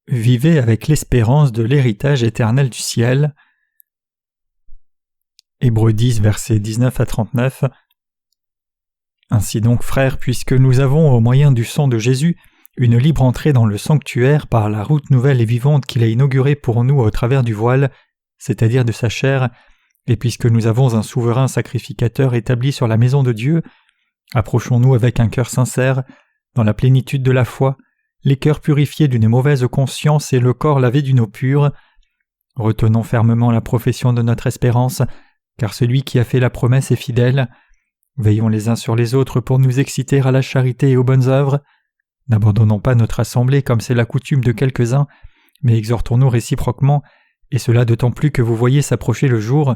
Vivez avec l'espérance de l'héritage éternel du ciel. Hébreux 10, versets 19 à 39. Ainsi donc, frères, puisque nous avons, au moyen du sang de Jésus, une libre entrée dans le sanctuaire par la route nouvelle et vivante qu'il a inaugurée pour nous au travers du voile, c'est-à-dire de sa chair, et puisque nous avons un souverain sacrificateur établi sur la maison de Dieu, approchons-nous avec un cœur sincère, dans la plénitude de la foi, les cœurs purifiés d'une mauvaise conscience et le corps lavé d'une eau pure. Retenons fermement la profession de notre espérance, car celui qui a fait la promesse est fidèle. Veillons les uns sur les autres pour nous exciter à la charité et aux bonnes œuvres. N'abandonnons pas notre assemblée comme c'est la coutume de quelques-uns, mais exhortons-nous réciproquement, et cela d'autant plus que vous voyez s'approcher le jour.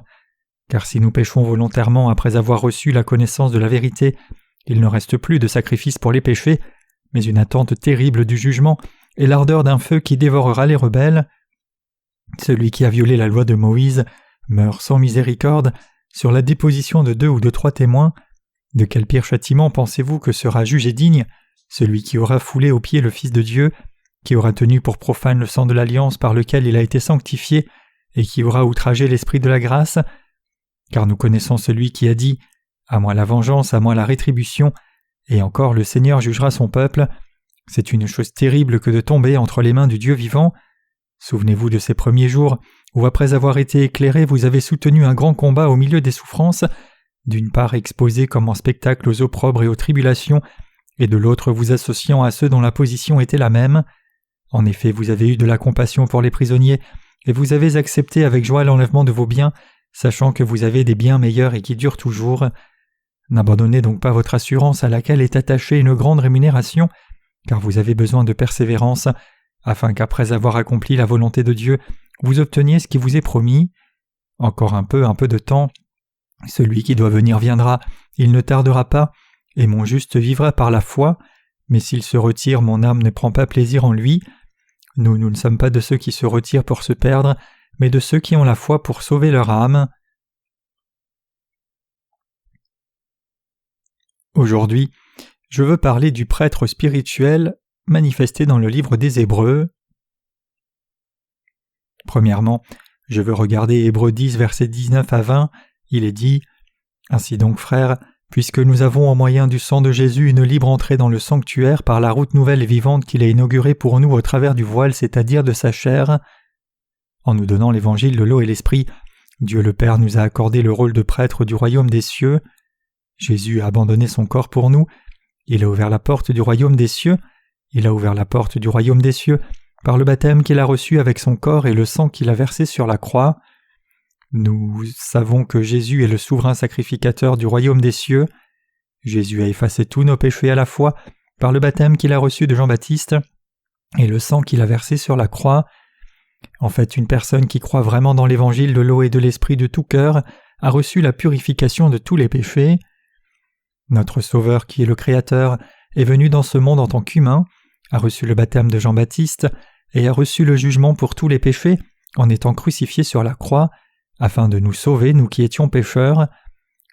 Car si nous péchons volontairement après avoir reçu la connaissance de la vérité, il ne reste plus de sacrifice pour les péchés, mais une attente terrible du jugement et l'ardeur d'un feu qui dévorera les rebelles. Celui qui a violé la loi de Moïse meurt sans miséricorde sur la déposition de 2 ou de 3 témoins. De quel pire châtiment pensez-vous que sera jugé digne celui qui aura foulé aux pieds le Fils de Dieu, qui aura tenu pour profane le sang de l'alliance par lequel il a été sanctifié, et qui aura outragé l'Esprit de la grâce? Car nous connaissons celui qui a dit « À moi la vengeance, à moi la rétribution », et encore le Seigneur jugera son peuple. C'est une chose terrible que de tomber entre les mains du Dieu vivant. Souvenez-vous de ces premiers jours où, après avoir été éclairés, vous avez soutenu un grand combat au milieu des souffrances, d'une part exposés comme en spectacle aux opprobres et aux tribulations, et de l'autre vous associant à ceux dont la position était la même. En effet, vous avez eu de la compassion pour les prisonniers, et vous avez accepté avec joie l'enlèvement de vos biens, sachant que vous avez des biens meilleurs et qui durent toujours. N'abandonnez donc pas votre assurance à laquelle est attachée une grande rémunération, car vous avez besoin de persévérance, afin qu'après avoir accompli la volonté de Dieu, vous obteniez ce qui vous est promis. Encore un peu de temps. Celui qui doit venir viendra, il ne tardera pas, et mon juste vivra par la foi, mais s'il se retire, mon âme ne prend pas plaisir en lui. Nous ne sommes pas de ceux qui se retirent pour se perdre, mais de ceux qui ont la foi pour sauver leur âme. Aujourd'hui, je veux parler du prêtre spirituel manifesté dans le livre des Hébreux. Premièrement, je veux regarder Hébreux 10, versets 19 à 20. Il est dit « Ainsi donc, frères, puisque nous avons au moyen du sang de Jésus une libre entrée dans le sanctuaire par la route nouvelle et vivante qu'il a inaugurée pour nous au travers du voile, c'est-à-dire de sa chair. En nous donnant l'évangile de l'eau et l'esprit, Dieu le Père nous a accordé le rôle de prêtre du royaume des cieux. Jésus a abandonné son corps pour nous, il a ouvert la porte du royaume des cieux, par le baptême qu'il a reçu avec son corps et le sang qu'il a versé sur la croix. Nous savons que Jésus est le souverain sacrificateur du royaume des cieux. Jésus a effacé tous nos péchés à la fois par le baptême qu'il a reçu de Jean-Baptiste et le sang qu'il a versé sur la croix. En fait, une personne qui croit vraiment dans l'évangile de l'eau et de l'esprit de tout cœur a reçu la purification de tous les péchés. Notre Sauveur, qui est le Créateur, est venu dans ce monde en tant qu'humain, a reçu le baptême de Jean-Baptiste et a reçu le jugement pour tous les péchés en étant crucifié sur la croix, afin de nous sauver, nous qui étions pécheurs.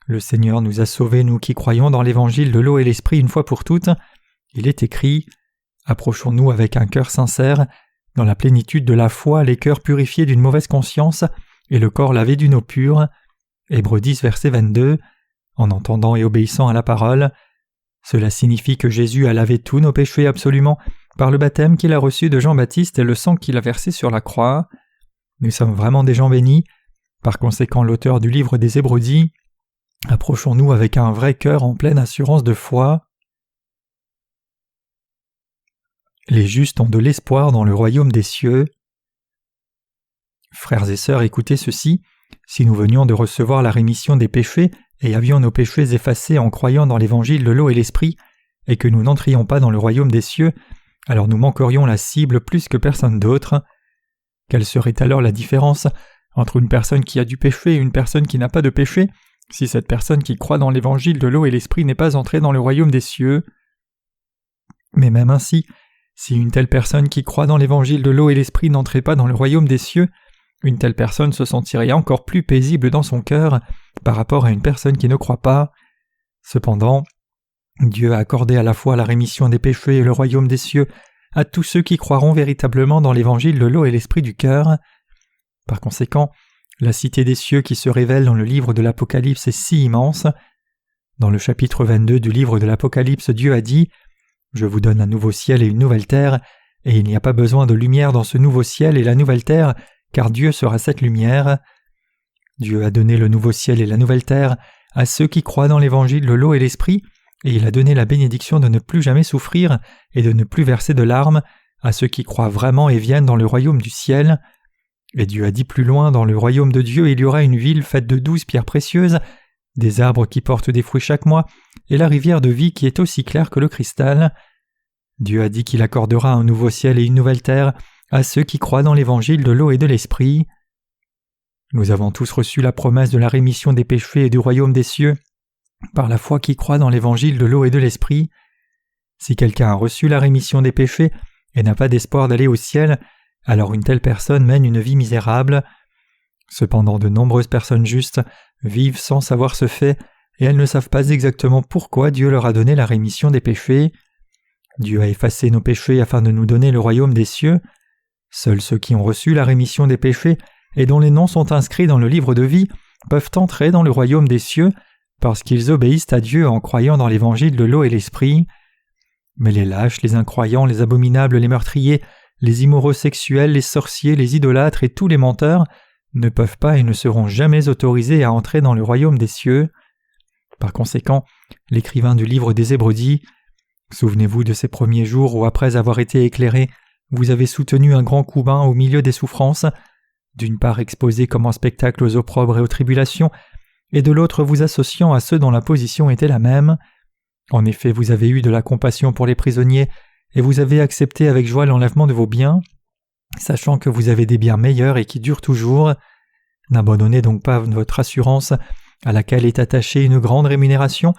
Le Seigneur nous a sauvés, nous qui croyons dans l'évangile de l'eau et l'esprit une fois pour toutes. Il est écrit « Approchons-nous avec un cœur sincère, dans la plénitude de la foi, les cœurs purifiés d'une mauvaise conscience et le corps lavé d'une eau pure. » Hébreux 10, verset 22. En entendant et obéissant à la parole. Cela signifie que Jésus a lavé tous nos péchés absolument par le baptême qu'il a reçu de Jean-Baptiste et le sang qu'il a versé sur la croix. Nous sommes vraiment des gens bénis. Par conséquent, l'auteur du livre des Hébreux dit « Approchons-nous avec un vrai cœur en pleine assurance de foi. » Les justes ont de l'espoir dans le royaume des cieux. Frères et sœurs, écoutez ceci. Si nous venions de recevoir la rémission des péchés et avions nos péchés effacés en croyant dans l'évangile de l'eau et l'esprit, et que nous n'entrions pas dans le royaume des cieux, alors nous manquerions la cible plus que personne d'autre. Quelle serait alors la différence entre une personne qui a du péché et une personne qui n'a pas de péché, si cette personne qui croit dans l'évangile de l'eau et l'esprit n'est pas entrée dans le royaume des cieux? Mais même ainsi, si une telle personne qui croit dans l'évangile de l'eau et l'esprit n'entrait pas dans le royaume des cieux, une telle personne se sentirait encore plus paisible dans son cœur par rapport à une personne qui ne croit pas. Cependant, Dieu a accordé à la fois la rémission des péchés et le royaume des cieux à tous ceux qui croiront véritablement dans l'évangile de l'eau et l'esprit du cœur. Par conséquent, la cité des cieux qui se révèle dans le livre de l'Apocalypse est si immense. Dans le chapitre 22 du livre de l'Apocalypse, Dieu a dit « Je vous donne un nouveau ciel et une nouvelle terre, et il n'y a pas besoin de lumière dans ce nouveau ciel et la nouvelle terre, car Dieu sera cette lumière. » Dieu a donné le nouveau ciel et la nouvelle terre à ceux qui croient dans l'évangile de l'eau et l'esprit, et il a donné la bénédiction de ne plus jamais souffrir et de ne plus verser de larmes à ceux qui croient vraiment et viennent dans le royaume du ciel. Et Dieu a dit plus loin, dans le royaume de Dieu, il y aura une ville faite de 12 pierres précieuses, des arbres qui portent des fruits chaque mois, et la rivière de vie qui est aussi claire que le cristal. Dieu a dit qu'il accordera un nouveau ciel et une nouvelle terre à ceux qui croient dans l'évangile de l'eau et de l'esprit. Nous avons tous reçu la promesse de la rémission des péchés et du royaume des cieux par la foi qui croit dans l'évangile de l'eau et de l'esprit. Si quelqu'un a reçu la rémission des péchés et n'a pas d'espoir d'aller au ciel, alors une telle personne mène une vie misérable. Cependant, de nombreuses personnes justes vivent sans savoir ce fait, et elles ne savent pas exactement pourquoi Dieu leur a donné la rémission des péchés. Dieu a effacé nos péchés afin de nous donner le royaume des cieux. Seuls ceux qui ont reçu la rémission des péchés et dont les noms sont inscrits dans le livre de vie peuvent entrer dans le royaume des cieux parce qu'ils obéissent à Dieu en croyant dans l'évangile de l'eau et l'esprit. Mais les lâches, les incroyants, les abominables, les meurtriers, les immoraux sexuels, les sorciers, les idolâtres et tous les menteurs ne peuvent pas et ne seront jamais autorisés à entrer dans le royaume des cieux. Par conséquent, l'écrivain du livre des Hébreux dit « Souvenez-vous de ces premiers jours où, après avoir été éclairés, vous avez soutenu un grand coup bas au milieu des souffrances, d'une part exposés comme en spectacle aux opprobres et aux tribulations, et de l'autre vous associant à ceux dont la position était la même. En effet, vous avez eu de la compassion pour les prisonniers, et vous avez accepté avec joie l'enlèvement de vos biens, sachant que vous avez des biens meilleurs et qui durent toujours. N'abandonnez donc pas votre assurance, à laquelle est attachée une grande rémunération,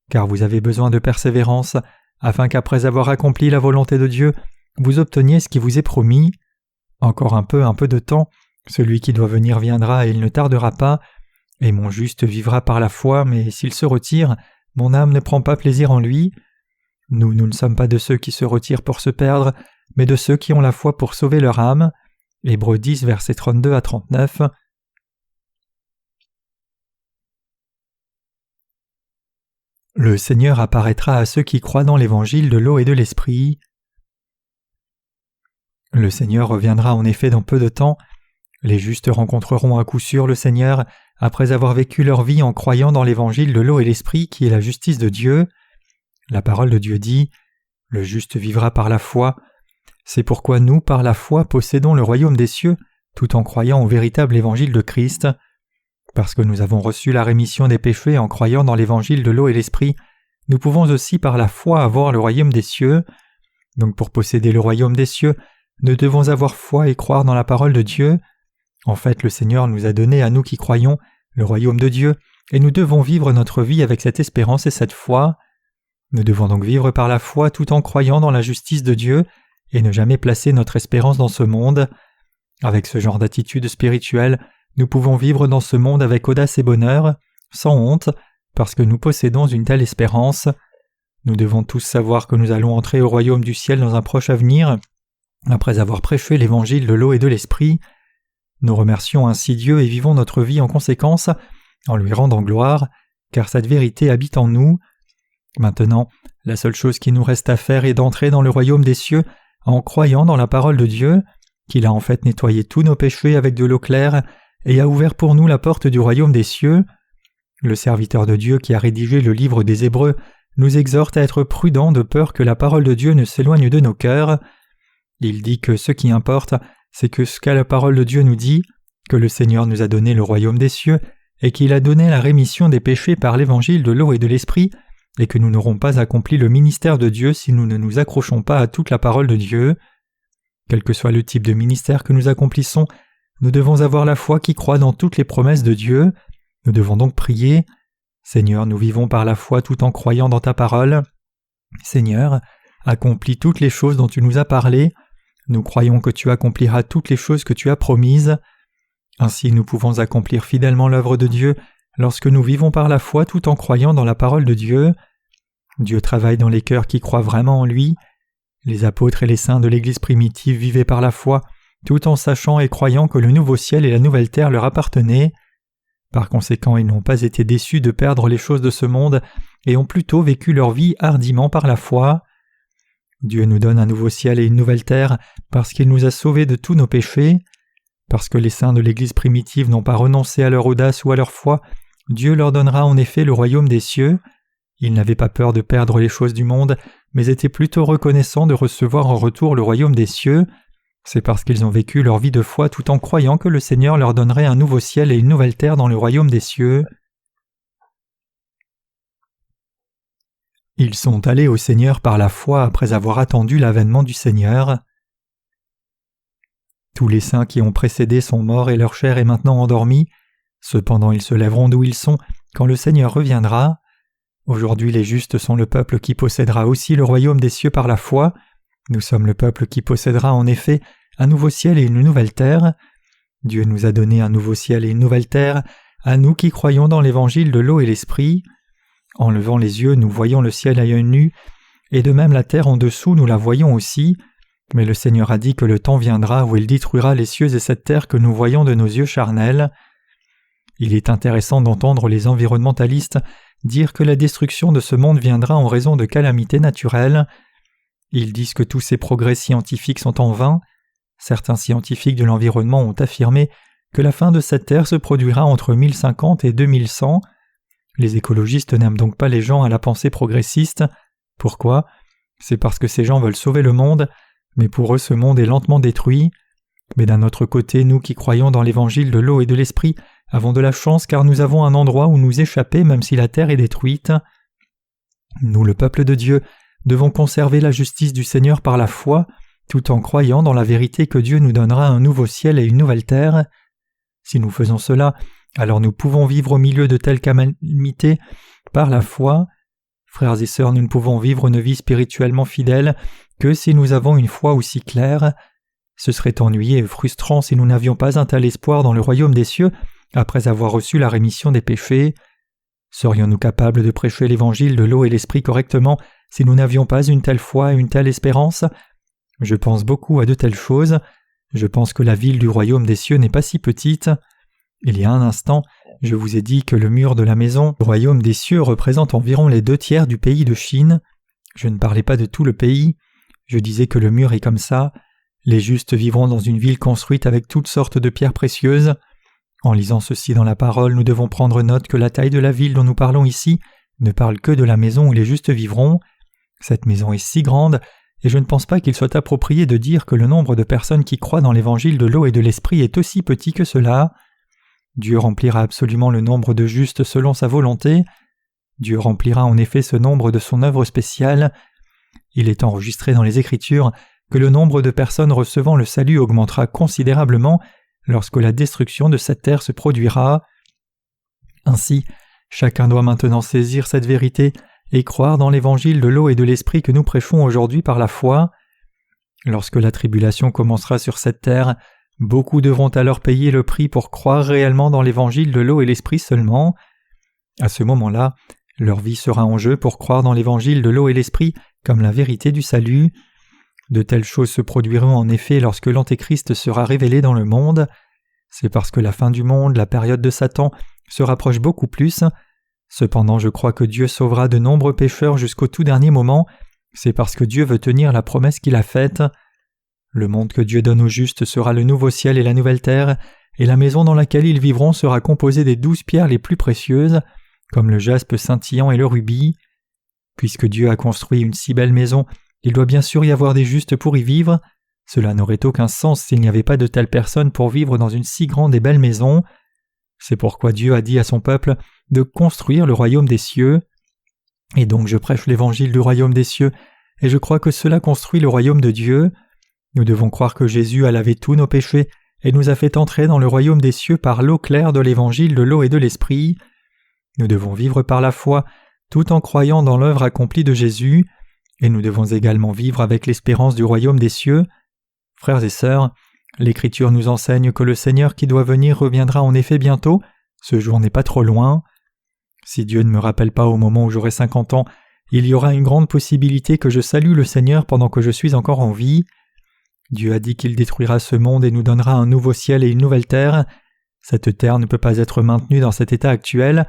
car vous avez besoin de persévérance, afin qu'après avoir accompli la volonté de Dieu, vous obteniez ce qui vous est promis. Encore un peu de temps, celui qui doit venir viendra et il ne tardera pas, et mon juste vivra par la foi, mais s'il se retire, mon âme ne prend pas plaisir en lui. Nous ne sommes pas de ceux qui se retirent pour se perdre, mais de ceux qui ont la foi pour sauver leur âme. Hébreux 10, versets 32 à 39. Le Seigneur apparaîtra à ceux qui croient dans l'évangile de l'eau et de l'esprit. Le Seigneur reviendra en effet dans peu de temps. Les justes rencontreront à coup sûr le Seigneur après avoir vécu leur vie en croyant dans l'évangile de l'eau et l'esprit qui est la justice de Dieu. La parole de Dieu dit « Le juste vivra par la foi ». C'est pourquoi nous, par la foi, possédons le royaume des cieux, tout en croyant au véritable évangile de Christ. Parce que nous avons reçu la rémission des péchés en croyant dans l'évangile de l'eau et l'esprit, nous pouvons aussi par la foi avoir le royaume des cieux. Donc pour posséder le royaume des cieux, nous devons avoir foi et croire dans la parole de Dieu. En fait, le Seigneur nous a donné à nous qui croyons le royaume de Dieu, et nous devons vivre notre vie avec cette espérance et cette foi. Nous devons donc vivre par la foi tout en croyant dans la justice de Dieu, et ne jamais placer notre espérance dans ce monde. Avec ce genre d'attitude spirituelle, nous pouvons vivre dans ce monde avec audace et bonheur, sans honte, parce que nous possédons une telle espérance. Nous devons tous savoir que nous allons entrer au royaume du ciel dans un proche avenir, après avoir prêché l'évangile de l'eau et de l'esprit. Nous remercions ainsi Dieu et vivons notre vie en conséquence, en lui rendant gloire, car cette vérité habite en nous. Maintenant, la seule chose qui nous reste à faire est d'entrer dans le royaume des cieux en croyant dans la parole de Dieu, qu'il a en fait nettoyé tous nos péchés avec de l'eau claire et a ouvert pour nous la porte du royaume des cieux. Le serviteur de Dieu qui a rédigé le livre des Hébreux nous exhorte à être prudents de peur que la parole de Dieu ne s'éloigne de nos cœurs. Il dit que ce qui importe, c'est que ce qu'a la parole de Dieu nous dit, que le Seigneur nous a donné le royaume des cieux et qu'il a donné la rémission des péchés par l'évangile de l'eau et de l'esprit, et que nous n'aurons pas accompli le ministère de Dieu si nous ne nous accrochons pas à toute la parole de Dieu. Quel que soit le type de ministère que nous accomplissons, nous devons avoir la foi qui croit dans toutes les promesses de Dieu. Nous devons donc prier « Seigneur, nous vivons par la foi tout en croyant dans ta parole. Seigneur, accomplis toutes les choses dont tu nous as parlé. Nous croyons que tu accompliras toutes les choses que tu as promises. » Ainsi nous pouvons accomplir fidèlement l'œuvre de Dieu lorsque nous vivons par la foi tout en croyant dans la parole de Dieu. Dieu travaille dans les cœurs qui croient vraiment en lui. Les apôtres et les saints de l'Église primitive vivaient par la foi, tout en sachant et croyant que le nouveau ciel et la nouvelle terre leur appartenaient. Par conséquent, ils n'ont pas été déçus de perdre les choses de ce monde et ont plutôt vécu leur vie hardiment par la foi. Dieu nous donne un nouveau ciel et une nouvelle terre parce qu'il nous a sauvés de tous nos péchés. Parce que les saints de l'Église primitive n'ont pas renoncé à leur audace ou à leur foi, Dieu leur donnera en effet le royaume des cieux. Ils n'avaient pas peur de perdre les choses du monde, mais étaient plutôt reconnaissants de recevoir en retour le royaume des cieux. C'est parce qu'ils ont vécu leur vie de foi tout en croyant que le Seigneur leur donnerait un nouveau ciel et une nouvelle terre dans le royaume des cieux. Ils sont allés au Seigneur par la foi après avoir attendu l'avènement du Seigneur. Tous les saints qui ont précédé sont morts et leur chair est maintenant endormie. Cependant ils se lèveront d'où ils sont quand le Seigneur reviendra. Aujourd'hui les justes sont le peuple qui possédera aussi le royaume des cieux par la foi. Nous sommes le peuple qui possédera en effet un nouveau ciel et une nouvelle terre. Dieu nous a donné un nouveau ciel et une nouvelle terre, à nous qui croyons dans l'évangile de l'eau et l'esprit. En levant les yeux, nous voyons le ciel à œil nu, et de même la terre en dessous, nous la voyons aussi. Mais le Seigneur a dit que le temps viendra où il détruira les cieux et cette terre que nous voyons de nos yeux charnels. Il est intéressant d'entendre les environnementalistes dire que la destruction de ce monde viendra en raison de calamités naturelles. Ils disent que tous ces progrès scientifiques sont en vain. Certains scientifiques de l'environnement ont affirmé que la fin de cette terre se produira entre 1050 et 2100. Les écologistes n'aiment donc pas les gens à la pensée progressiste. Pourquoi ? C'est parce que ces gens veulent sauver le monde, mais pour eux ce monde est lentement détruit. Mais d'un autre côté, nous qui croyons dans l'évangile de l'eau et de l'esprit avons de la chance car nous avons un endroit où nous échapper même si la terre est détruite. Nous, le peuple de Dieu, devons conserver la justice du Seigneur par la foi, tout en croyant dans la vérité que Dieu nous donnera un nouveau ciel et une nouvelle terre. Si nous faisons cela, alors nous pouvons vivre au milieu de telles calamités par la foi. Frères et sœurs, nous ne pouvons vivre une vie spirituellement fidèle que si nous avons une foi aussi claire. Ce serait ennuyeux et frustrant si nous n'avions pas un tel espoir dans le royaume des cieux après avoir reçu la rémission des péchés. Serions-nous capables de prêcher l'évangile de l'eau et l'esprit correctement si nous n'avions pas une telle foi et une telle espérance ? Je pense beaucoup à de telles choses. Je pense que la ville du royaume des cieux n'est pas si petite. Il y a un instant, je vous ai dit que le mur de la maison du royaume des cieux représente environ les 2/3 du pays de Chine. Je ne parlais pas de tout le pays. Je disais que le mur est comme ça. Les justes vivront dans une ville construite avec toutes sortes de pierres précieuses. En lisant ceci dans la parole, nous devons prendre note que la taille de la ville dont nous parlons ici ne parle que de la maison où les justes vivront. Cette maison est si grande, et je ne pense pas qu'il soit approprié de dire que le nombre de personnes qui croient dans l'évangile de l'eau et de l'esprit est aussi petit que cela. Dieu remplira absolument le nombre de justes selon sa volonté. Dieu remplira en effet ce nombre de son œuvre spéciale. Il est enregistré dans les Écritures que le nombre de personnes recevant le salut augmentera considérablement lorsque la destruction de cette terre se produira. Ainsi, chacun doit maintenant saisir cette vérité et croire dans l'évangile de l'eau et de l'esprit que nous prêchons aujourd'hui par la foi. Lorsque la tribulation commencera sur cette terre, beaucoup devront alors payer le prix pour croire réellement dans l'évangile de l'eau et l'esprit seulement. À ce moment-là, leur vie sera en jeu pour croire dans l'évangile de l'eau et l'esprit comme la vérité du salut. De telles choses se produiront en effet lorsque l'Antéchrist sera révélé dans le monde. C'est parce que la fin du monde, la période de Satan, se rapproche beaucoup plus. Cependant, je crois que Dieu sauvera de nombreux pécheurs jusqu'au tout dernier moment. C'est parce que Dieu veut tenir la promesse qu'il a faite. Le monde que Dieu donne aux justes sera le nouveau ciel et la nouvelle terre, et la maison dans laquelle ils vivront sera composée des 12 pierres les plus précieuses, comme le jaspe scintillant et le rubis. Puisque Dieu a construit une si belle maison, il doit bien sûr y avoir des justes pour y vivre. Cela n'aurait aucun sens s'il n'y avait pas de telles personnes pour vivre dans une si grande et belle maison. C'est pourquoi Dieu a dit à son peuple de construire le royaume des cieux. Et donc je prêche l'évangile du royaume des cieux, et je crois que cela construit le royaume de Dieu. Nous devons croire que Jésus a lavé tous nos péchés et nous a fait entrer dans le royaume des cieux par l'eau claire de l'évangile de l'eau et de l'esprit. Nous devons vivre par la foi, tout en croyant dans l'œuvre accomplie de Jésus, et nous devons également vivre avec l'espérance du royaume des cieux. Frères et sœurs, l'Écriture nous enseigne que le Seigneur qui doit venir reviendra en effet bientôt, ce jour n'est pas trop loin. Si Dieu ne me rappelle pas au moment où j'aurai 50 ans, il y aura une grande possibilité que je salue le Seigneur pendant que je suis encore en vie. Dieu a dit qu'il détruira ce monde et nous donnera un nouveau ciel et une nouvelle terre. Cette terre ne peut pas être maintenue dans cet état actuel.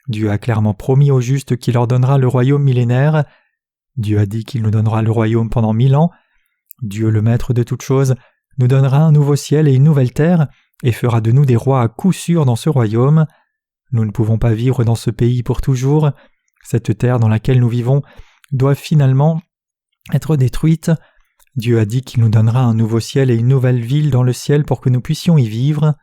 Dieu a clairement promis aux justes qu'il leur donnera le royaume millénaire. Dieu a dit qu'il nous donnera le royaume pendant 1000 ans. Dieu, le maître de toutes choses, nous donnera un nouveau ciel et une nouvelle terre et fera de nous des rois à coup sûr dans ce royaume. Nous ne pouvons pas vivre dans ce pays pour toujours. Cette terre dans laquelle nous vivons doit finalement être détruite. Dieu a dit qu'il nous donnera un nouveau ciel et une nouvelle ville dans le ciel pour que nous puissions y vivre.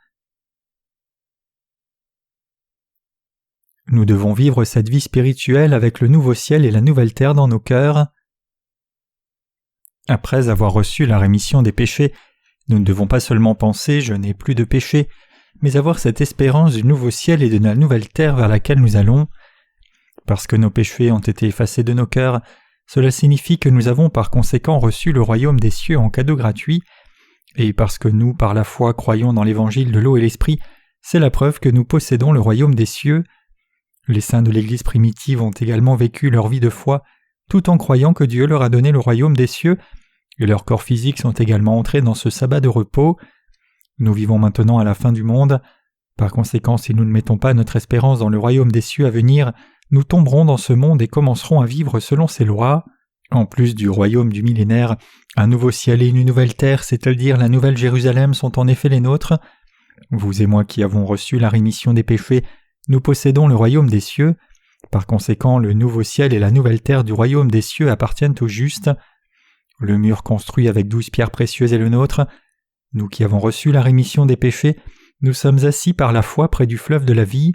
Nous devons vivre cette vie spirituelle avec le nouveau ciel et la nouvelle terre dans nos cœurs. Après avoir reçu la rémission des péchés, nous ne devons pas seulement penser « je n'ai plus de péché », mais avoir cette espérance du nouveau ciel et de la nouvelle terre vers laquelle nous allons. Parce que nos péchés ont été effacés de nos cœurs, cela signifie que nous avons par conséquent reçu le royaume des cieux en cadeau gratuit, et parce que nous, par la foi, croyons dans l'évangile de l'eau et l'esprit, c'est la preuve que nous possédons le royaume des cieux. Les saints de l'Église primitive ont également vécu leur vie de foi, tout en croyant que Dieu leur a donné le royaume des cieux, et leurs corps physiques sont également entrés dans ce sabbat de repos. Nous vivons maintenant à la fin du monde. Par conséquent, si nous ne mettons pas notre espérance dans le royaume des cieux à venir, nous tomberons dans ce monde et commencerons à vivre selon ses lois. En plus du royaume du millénaire, un nouveau ciel et une nouvelle terre, c'est-à-dire la nouvelle Jérusalem, sont en effet les nôtres. Vous et moi qui avons reçu la rémission des péchés, nous possédons le royaume des cieux. Par conséquent, le nouveau ciel et la nouvelle terre du royaume des cieux appartiennent aux justes. Le mur construit avec 12 pierres précieuses est le nôtre. Nous qui avons reçu la rémission des péchés, nous sommes assis par la foi près du fleuve de la vie.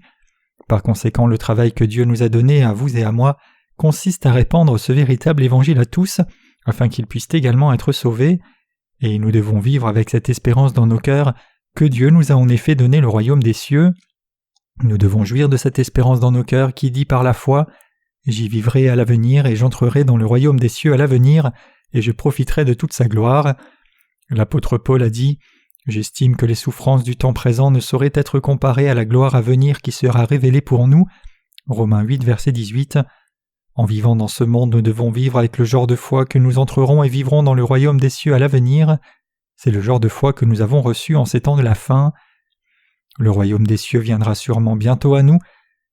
Par conséquent, le travail que Dieu nous a donné à vous et à moi consiste à répandre ce véritable évangile à tous, afin qu'ils puissent également être sauvés, et nous devons vivre avec cette espérance dans nos cœurs que Dieu nous a en effet donné le royaume des cieux. Nous devons jouir de cette espérance dans nos cœurs qui dit par la foi « J'y vivrai à l'avenir et j'entrerai dans le royaume des cieux à l'avenir, et je profiterai de toute sa gloire. » L'apôtre Paul a dit « J'estime que les souffrances du temps présent ne sauraient être comparées à la gloire à venir qui sera révélée pour nous. » Romains 8, verset 18. En vivant dans ce monde, nous devons vivre avec le genre de foi que nous entrerons et vivrons dans le royaume des cieux à l'avenir. C'est le genre de foi que nous avons reçu en ces temps de la fin. Le royaume des cieux viendra sûrement bientôt à nous.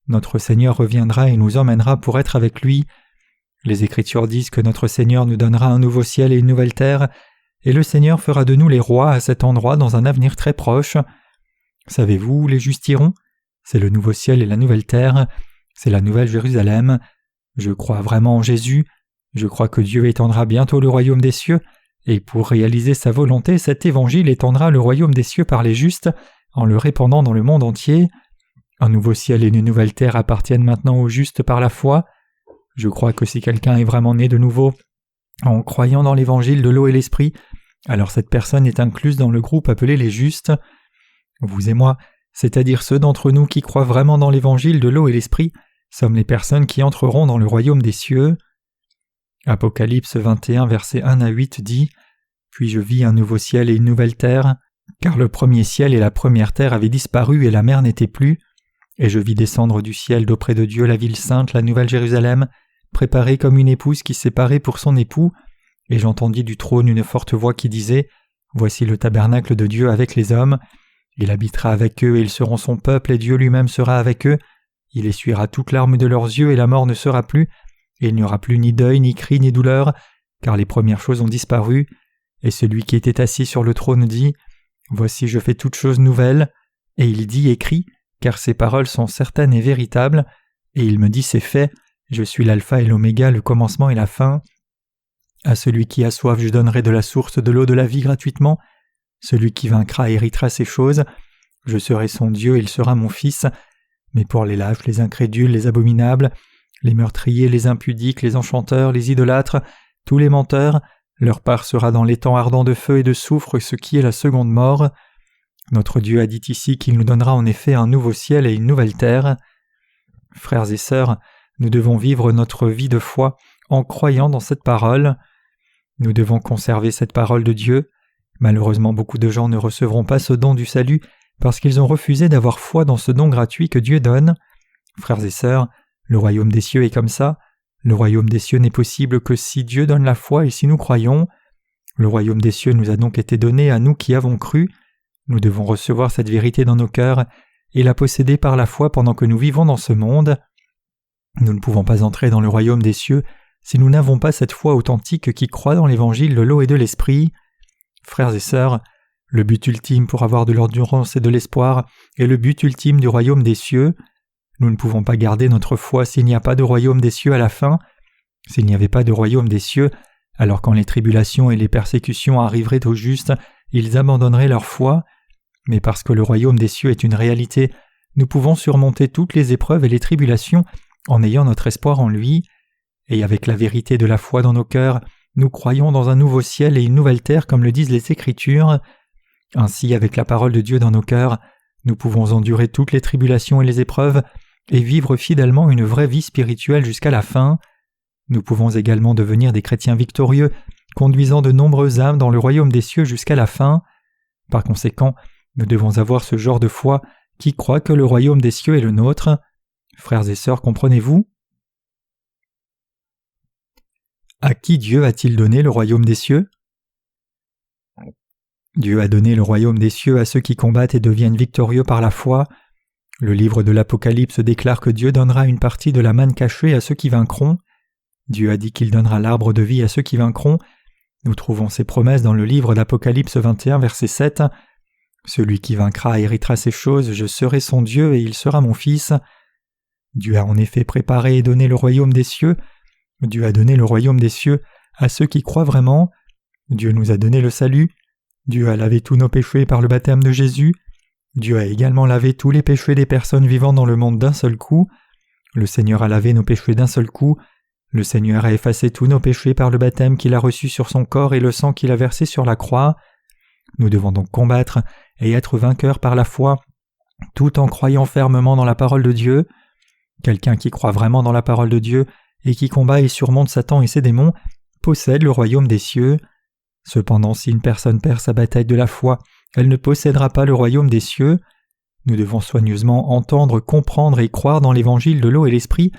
Notre Seigneur reviendra et nous emmènera pour être avec lui. Les Écritures disent que notre Seigneur nous donnera un nouveau ciel et une nouvelle terre, et le Seigneur fera de nous les rois à cet endroit dans un avenir très proche. Savez-vous où les justes iront ? C'est le nouveau ciel et la nouvelle terre, c'est la nouvelle Jérusalem. Je crois vraiment en Jésus, je crois que Dieu étendra bientôt le royaume des cieux, et pour réaliser sa volonté, cet évangile étendra le royaume des cieux par les justes, en le répandant dans le monde entier. Un nouveau ciel et une nouvelle terre appartiennent maintenant aux justes par la foi. Je crois que si quelqu'un est vraiment né de nouveau, en croyant dans l'évangile de l'eau et l'esprit, alors cette personne est incluse dans le groupe appelé les justes. Vous et moi, c'est-à-dire ceux d'entre nous qui croient vraiment dans l'évangile de l'eau et l'esprit, sommes les personnes qui entreront dans le royaume des cieux. Apocalypse 21, versets 1 à 8 dit « Puis je vis un nouveau ciel et une nouvelle terre, car le premier ciel et la première terre avaient disparu et la mer n'était plus. Et je vis descendre du ciel d'auprès de Dieu la ville sainte, la nouvelle Jérusalem, préparée comme une épouse qui s'est parée pour son époux. Et j'entendis du trône une forte voix qui disait « Voici le tabernacle de Dieu avec les hommes. Il habitera avec eux et ils seront son peuple et Dieu lui-même sera avec eux. Il essuiera toute larme de leurs yeux et la mort ne sera plus. Et il n'y aura plus ni deuil, ni cri, ni douleur, car les premières choses ont disparu. Et celui qui était assis sur le trône dit « Voici je fais toutes choses nouvelles. » Et il dit et crie, car ces paroles sont certaines et véritables. Et il me dit « C'est fait. Je suis l'alpha et l'oméga, le commencement et la fin. À celui qui a soif, je donnerai de la source de l'eau de la vie gratuitement. Celui qui vaincra héritera ces choses. Je serai son Dieu et il sera mon fils. Mais pour les lâches, les incrédules, les abominables, les meurtriers, les impudiques, les enchanteurs, les idolâtres, tous les menteurs, leur part sera dans l'étang ardent de feu et de soufre, ce qui est la seconde mort. Notre Dieu a dit ici qu'il nous donnera en effet un nouveau ciel et une nouvelle terre. Frères et sœurs, nous devons vivre notre vie de foi en croyant dans cette parole. Nous devons conserver cette parole de Dieu. Malheureusement, beaucoup de gens ne recevront pas ce don du salut parce qu'ils ont refusé d'avoir foi dans ce don gratuit que Dieu donne. Frères et sœurs, le royaume des cieux est comme ça. Le royaume des cieux n'est possible que si Dieu donne la foi et si nous croyons. Le royaume des cieux nous a donc été donné à nous qui avons cru. Nous devons recevoir cette vérité dans nos cœurs et la posséder par la foi pendant que nous vivons dans ce monde. Nous ne pouvons pas entrer dans le royaume des cieux si nous n'avons pas cette foi authentique qui croit dans l'évangile de l'eau et de l'esprit. Frères et sœurs, le but ultime pour avoir de l'endurance et de l'espoir est le but ultime du royaume des cieux. Nous ne pouvons pas garder notre foi s'il n'y a pas de royaume des cieux à la fin. S'il n'y avait pas de royaume des cieux, alors quand les tribulations et les persécutions arriveraient aux justes, ils abandonneraient leur foi. Mais parce que le royaume des cieux est une réalité, nous pouvons surmonter toutes les épreuves et les tribulations en ayant notre espoir en lui. Et avec la vérité de la foi dans nos cœurs, nous croyons dans un nouveau ciel et une nouvelle terre comme le disent les Écritures. Ainsi, avec la parole de Dieu dans nos cœurs, nous pouvons endurer toutes les tribulations et les épreuves et vivre fidèlement une vraie vie spirituelle jusqu'à la fin. Nous pouvons également devenir des chrétiens victorieux, conduisant de nombreuses âmes dans le royaume des cieux jusqu'à la fin. Par conséquent, nous devons avoir ce genre de foi qui croit que le royaume des cieux est le nôtre. Frères et sœurs, comprenez-vous? À qui Dieu a-t-il donné le royaume des cieux? Dieu a donné le royaume des cieux à ceux qui combattent et deviennent victorieux par la foi. Le livre de l'Apocalypse déclare que Dieu donnera une partie de la manne cachée à ceux qui vaincront. Dieu a dit qu'il donnera l'arbre de vie à ceux qui vaincront. Nous trouvons ces promesses dans le livre d'Apocalypse 21, verset 7. « Celui qui vaincra héritera ces choses, je serai son Dieu et il sera mon fils. » Dieu a en effet préparé et donné le royaume des cieux. Dieu a donné le royaume des cieux à ceux qui croient vraiment. Dieu nous a donné le salut. Dieu a lavé tous nos péchés par le baptême de Jésus. Dieu a également lavé tous les péchés des personnes vivant dans le monde d'un seul coup. Le Seigneur a lavé nos péchés d'un seul coup. Le Seigneur a effacé tous nos péchés par le baptême qu'il a reçu sur son corps et le sang qu'il a versé sur la croix. Nous devons donc combattre et être vainqueurs par la foi, tout en croyant fermement dans la parole de Dieu. Quelqu'un qui croit vraiment dans la parole de Dieu et qui combat et surmonte Satan et ses démons possède le royaume des cieux. Cependant, si une personne perd sa bataille de la foi, elle ne possédera pas le royaume des cieux. Nous devons soigneusement entendre, comprendre et croire dans l'évangile de l'eau et l'esprit,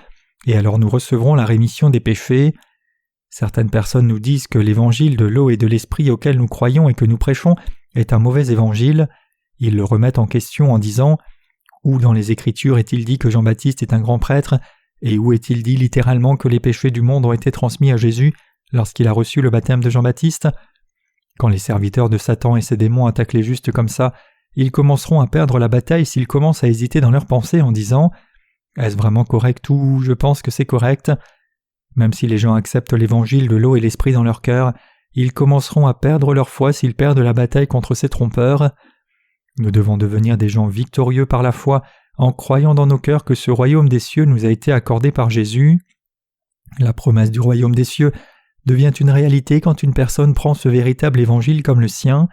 et alors nous recevrons la rémission des péchés. Certaines personnes nous disent que l'évangile de l'eau et de l'esprit auquel nous croyons et que nous prêchons est un mauvais évangile. Ils le remettent en question en disant « Où dans les Écritures est-il dit que Jean-Baptiste est un grand prêtre et où est-il dit littéralement que les péchés du monde ont été transmis à Jésus lorsqu'il a reçu le baptême de Jean-Baptiste ?» Quand les serviteurs de Satan et ses démons attaquent les justes comme ça, ils commenceront à perdre la bataille s'ils commencent à hésiter dans leurs pensées en disant « Est-ce vraiment correct ou je pense que c'est correct ?» Même si les gens acceptent l'évangile de l'eau et l'esprit dans leur cœur, ils commenceront à perdre leur foi s'ils perdent la bataille contre ces trompeurs. Nous devons devenir des gens victorieux par la foi en croyant dans nos cœurs que ce royaume des cieux nous a été accordé par Jésus. La promesse du royaume des cieux devient une réalité quand une personne prend ce véritable évangile comme le sien.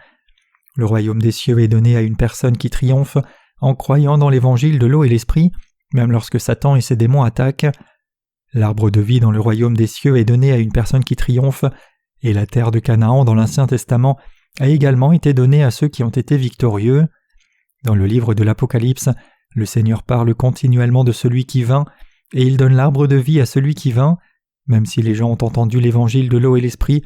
Le royaume des cieux est donné à une personne qui triomphe en croyant dans l'évangile de l'eau et l'esprit, même lorsque Satan et ses démons attaquent. L'arbre de vie dans le royaume des cieux est donné à une personne qui triomphe, et la terre de Canaan dans l'Ancien Testament a également été donnée à ceux qui ont été victorieux. Dans le livre de l'Apocalypse, le Seigneur parle continuellement de celui qui vainc, et il donne l'arbre de vie à celui qui vainc. Même si les gens ont entendu l'évangile de l'eau et l'esprit,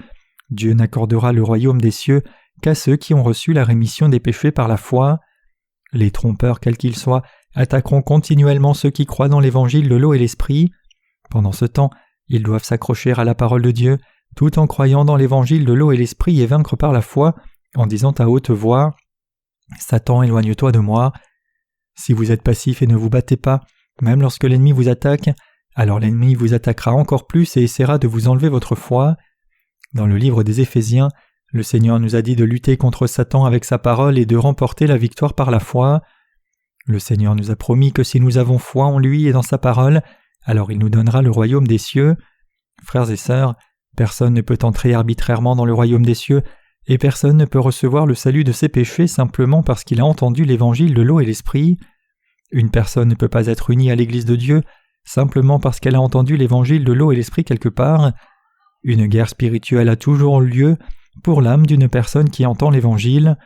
Dieu n'accordera le royaume des cieux qu'à ceux qui ont reçu la rémission des péchés par la foi. Les trompeurs, quels qu'ils soient, attaqueront continuellement ceux qui croient dans l'évangile de l'eau et l'esprit. Pendant ce temps, ils doivent s'accrocher à la parole de Dieu, tout en croyant dans l'évangile de l'eau et l'esprit et vaincre par la foi, en disant à haute voix « Satan, éloigne-toi de moi ». Si vous êtes passif et ne vous battez pas, même lorsque l'ennemi vous attaque, alors l'ennemi vous attaquera encore plus et essaiera de vous enlever votre foi. Dans le livre des Éphésiens, le Seigneur nous a dit de lutter contre Satan avec sa parole et de remporter la victoire par la foi. Le Seigneur nous a promis que si nous avons foi en lui et dans sa parole, alors il nous donnera le royaume des cieux. Frères et sœurs, personne ne peut entrer arbitrairement dans le royaume des cieux, et personne ne peut recevoir le salut de ses péchés simplement parce qu'il a entendu l'évangile de l'eau et l'esprit. Une personne ne peut pas être unie à l'Église de Dieu simplement parce qu'elle a entendu l'évangile de l'eau et l'esprit quelque part. Une guerre spirituelle a toujours lieu pour l'âme d'une personne qui entend l'évangile.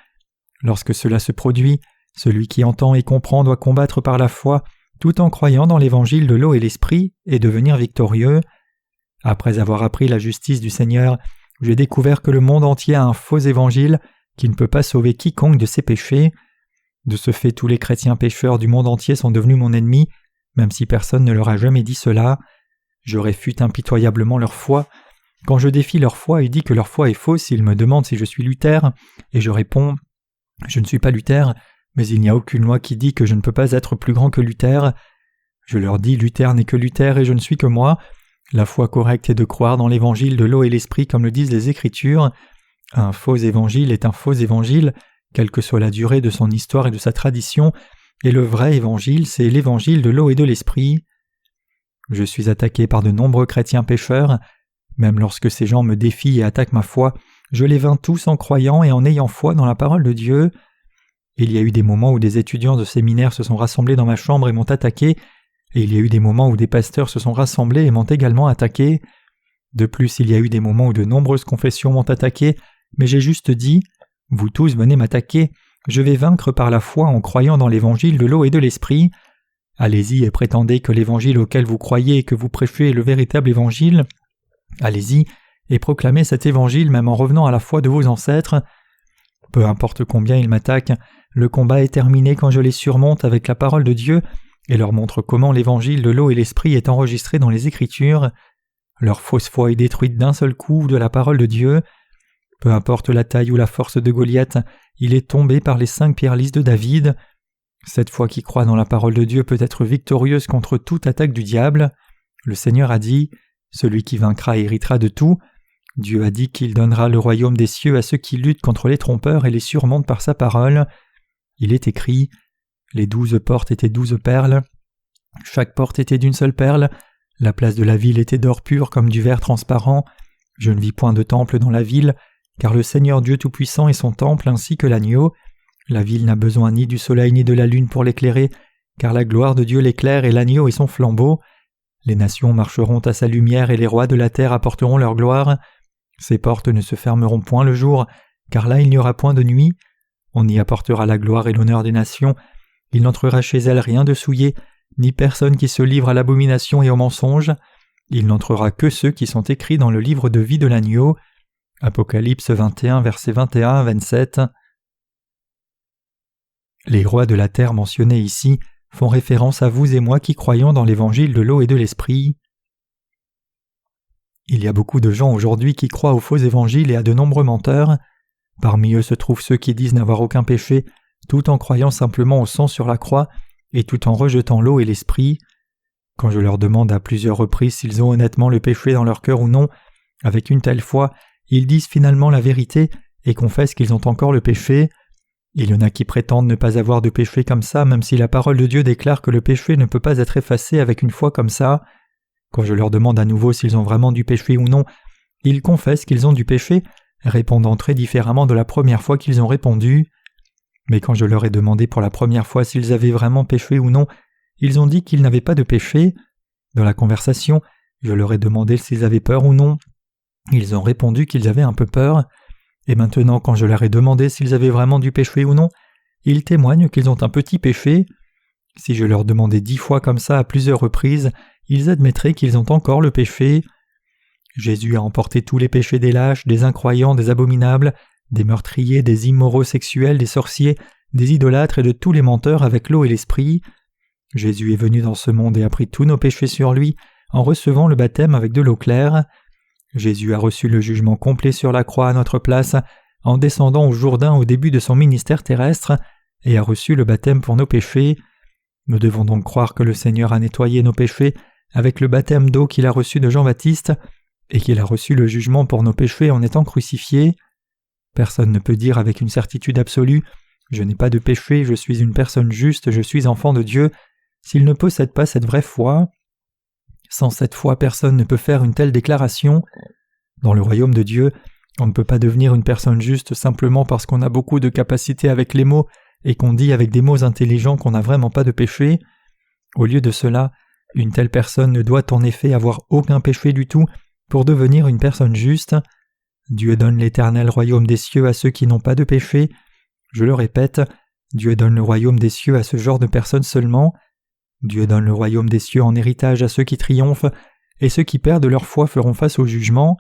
Lorsque cela se produit, celui qui entend et comprend doit combattre par la foi, tout en croyant dans l'évangile de l'eau et l'esprit, et devenir victorieux. Après avoir appris la justice du Seigneur, j'ai découvert que le monde entier a un faux évangile qui ne peut pas sauver quiconque de ses péchés. De ce fait, tous les chrétiens pécheurs du monde entier sont devenus mon ennemi, même si personne ne leur a jamais dit cela. Je réfute impitoyablement leur foi. Quand je défie leur foi et dis que leur foi est fausse, ils me demandent si je suis Luther, et je réponds « Je ne suis pas Luther, mais il n'y a aucune loi qui dit que je ne peux pas être plus grand que Luther. » Je leur dis « Luther n'est que Luther et je ne suis que moi. La foi correcte est de croire dans l'évangile de l'eau et l'esprit comme le disent les Écritures. Un faux évangile est un faux évangile, quelle que soit la durée de son histoire et de sa tradition, et le vrai évangile, c'est l'évangile de l'eau et de l'esprit. » Je suis attaqué par de nombreux chrétiens pécheurs. Même lorsque ces gens me défient et attaquent ma foi, je les vains tous en croyant et en ayant foi dans la parole de Dieu. Il y a eu des moments où des étudiants de séminaire se sont rassemblés dans ma chambre et m'ont attaqué, et il y a eu des moments où des pasteurs se sont rassemblés et m'ont également attaqué. De plus, il y a eu des moments où de nombreuses confessions m'ont attaqué, mais j'ai juste dit « Vous tous venez m'attaquer, je vais vaincre par la foi en croyant dans l'évangile de l'eau et de l'esprit. Allez-y et prétendez que l'évangile auquel vous croyez et que vous prêchez est le véritable évangile. Allez-y et proclamez cet évangile même en revenant à la foi de vos ancêtres. Peu importe combien ils m'attaquent, le combat est terminé quand je les surmonte avec la parole de Dieu et leur montre comment l'évangile de l'eau et l'esprit est enregistré dans les Écritures. Leur fausse foi est détruite d'un seul coup de la parole de Dieu. Peu importe la taille ou la force de Goliath, il est tombé par les 5 pierres lisses de David. Cette foi qui croit dans la parole de Dieu peut être victorieuse contre toute attaque du diable. Le Seigneur a dit « Celui qui vaincra héritera de tout ». Dieu a dit qu'il donnera le royaume des cieux à ceux qui luttent contre les trompeurs et les surmontent par sa parole. Il est écrit « Les 12 portes étaient 12 perles. Chaque porte était d'une seule perle. La place de la ville était d'or pur comme du verre transparent. Je ne vis point de temple dans la ville, car le Seigneur Dieu Tout-Puissant est son temple ainsi que l'agneau. La ville n'a besoin ni du soleil ni de la lune pour l'éclairer, car la gloire de Dieu l'éclaire et l'agneau est son flambeau. Les nations marcheront à sa lumière et les rois de la terre apporteront leur gloire. Ses portes ne se fermeront point le jour, car là il n'y aura point de nuit. On y apportera la gloire et l'honneur des nations. Il n'entrera chez elles rien de souillé, ni personne qui se livre à l'abomination et au mensonge. Il n'entrera que ceux qui sont écrits dans le livre de vie de l'agneau. Apocalypse 21, versets 21 à 27. Les rois de la terre mentionnés ici font référence à vous et moi qui croyons dans l'évangile de l'eau et de l'esprit. Il y a beaucoup de gens aujourd'hui qui croient aux faux évangiles et à de nombreux menteurs. Parmi eux se trouvent ceux qui disent n'avoir aucun péché, tout en croyant simplement au sang sur la croix et tout en rejetant l'eau et l'esprit. Quand je leur demande à plusieurs reprises s'ils ont honnêtement le péché dans leur cœur ou non, avec une telle foi, ils disent finalement la vérité et confessent qu'ils ont encore le péché. Il y en a qui prétendent ne pas avoir de péché comme ça, même si la parole de Dieu déclare que le péché ne peut pas être effacé avec une foi comme ça. Quand je leur demande à nouveau s'ils ont vraiment du péché ou non, ils confessent qu'ils ont du péché, répondant très différemment de la première fois qu'ils ont répondu. Mais quand je leur ai demandé pour la première fois s'ils avaient vraiment péché ou non, ils ont dit qu'ils n'avaient pas de péché. Dans la conversation, je leur ai demandé s'ils avaient peur ou non. Ils ont répondu qu'ils avaient un peu peur. Et maintenant, quand je leur ai demandé s'ils avaient vraiment du péché ou non, ils témoignent qu'ils ont un petit péché. Si je leur demandais 10 fois comme ça à plusieurs reprises, ils admettraient qu'ils ont encore le péché. Jésus a emporté tous les péchés des lâches, des incroyants, des abominables, des meurtriers, des immoraux sexuels, des sorciers, des idolâtres et de tous les menteurs avec l'eau et l'esprit. Jésus est venu dans ce monde et a pris tous nos péchés sur lui en recevant le baptême avec de l'eau claire. Jésus a reçu le jugement complet sur la croix à notre place en descendant au Jourdain au début de son ministère terrestre et a reçu le baptême pour nos péchés. Nous devons donc croire que le Seigneur a nettoyé nos péchés avec le baptême d'eau qu'il a reçu de Jean-Baptiste et qu'il a reçu le jugement pour nos péchés en étant crucifié. Personne ne peut dire avec une certitude absolue « Je n'ai pas de péché, je suis une personne juste, je suis enfant de Dieu » s'il ne possède pas cette vraie foi. Sans cette foi, personne ne peut faire une telle déclaration. Dans le royaume de Dieu, on ne peut pas devenir une personne juste simplement parce qu'on a beaucoup de capacités avec les mots et qu'on dit avec des mots intelligents qu'on n'a vraiment pas de péché. Au lieu de cela, une telle personne ne doit en effet avoir aucun péché du tout pour devenir une personne juste. Dieu donne l'éternel royaume des cieux à ceux qui n'ont pas de péché. Je le répète, Dieu donne le royaume des cieux à ce genre de personnes seulement. Dieu donne le royaume des cieux en héritage à ceux qui triomphent, et ceux qui perdent leur foi feront face au jugement.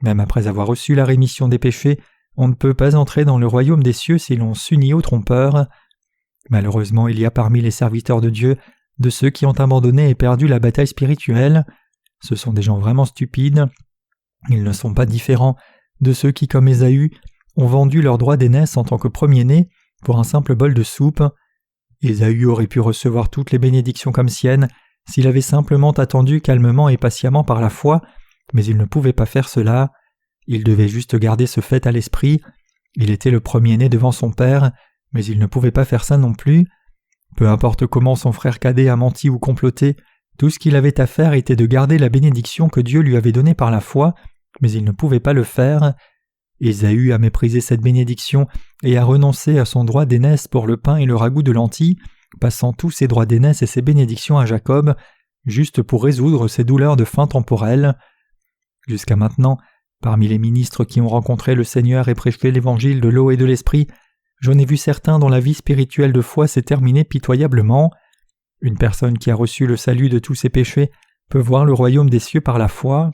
Même après avoir reçu la rémission des péchés, on ne peut pas entrer dans le royaume des cieux si l'on s'unit aux trompeurs. Malheureusement, il y a parmi les serviteurs de Dieu de ceux qui ont abandonné et perdu la bataille spirituelle. Ce sont des gens vraiment stupides. Ils ne sont pas différents de ceux qui, comme Ésaü, ont vendu leur droit d'aînesse en tant que premier-né pour un simple bol de soupe. Ésaü aurait pu recevoir toutes les bénédictions comme siennes s'il avait simplement attendu calmement et patiemment par la foi, mais il ne pouvait pas faire cela. Il devait juste garder ce fait à l'esprit. Il était le premier-né devant son père, mais il ne pouvait pas faire ça non plus. Peu importe comment son frère cadet a menti ou comploté, tout ce qu'il avait à faire était de garder la bénédiction que Dieu lui avait donnée par la foi, mais il ne pouvait pas le faire. Ésaü a méprisé cette bénédiction et a renoncé à son droit d'aînesse pour le pain et le ragoût de lentilles, passant tous ses droits d'aînesse et ses bénédictions à Jacob, juste pour résoudre ses douleurs de faim temporelle. Jusqu'à maintenant, parmi les ministres qui ont rencontré le Seigneur et prêché l'évangile de l'eau et de l'esprit, j'en ai vu certains dont la vie spirituelle de foi s'est terminée pitoyablement. Une personne qui a reçu le salut de tous ses péchés peut voir le royaume des cieux par la foi.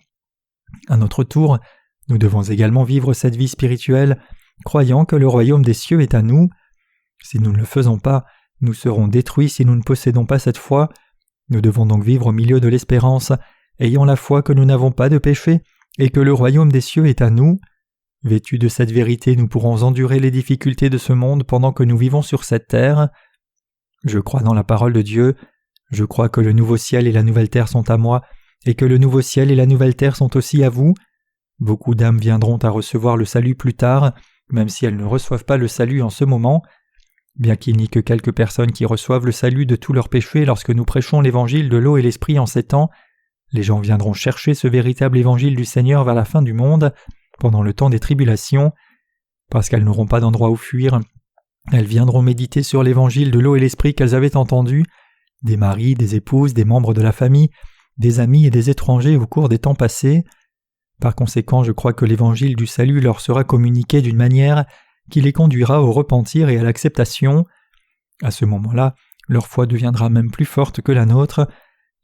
À notre tour, nous devons également vivre cette vie spirituelle, croyant que le royaume des cieux est à nous. Si nous ne le faisons pas, nous serons détruits si nous ne possédons pas cette foi. Nous devons donc vivre au milieu de l'espérance, ayant la foi que nous n'avons pas de péché et que le royaume des cieux est à nous. Vêtus de cette vérité, nous pourrons endurer les difficultés de ce monde pendant que nous vivons sur cette terre. Je crois dans la parole de Dieu. Je crois que le nouveau ciel et la nouvelle terre sont à moi, et que le nouveau ciel et la nouvelle terre sont aussi à vous. Beaucoup d'âmes viendront à recevoir le salut plus tard, même si elles ne reçoivent pas le salut en ce moment. Bien qu'il n'y ait que quelques personnes qui reçoivent le salut de tous leurs péchés lorsque nous prêchons l'évangile de l'eau et l'esprit en ces temps, les gens viendront chercher ce véritable évangile du Seigneur vers la fin du monde, pendant le temps des tribulations. Parce qu'elles n'auront pas d'endroit où fuir, elles viendront méditer sur l'évangile de l'eau et l'esprit qu'elles avaient entendu, des maris, des épouses, des membres de la famille, des amis et des étrangers au cours des temps passés. Par conséquent, je crois que l'évangile du salut leur sera communiqué d'une manière qui les conduira au repentir et à l'acceptation. À ce moment-là, leur foi deviendra même plus forte que la nôtre.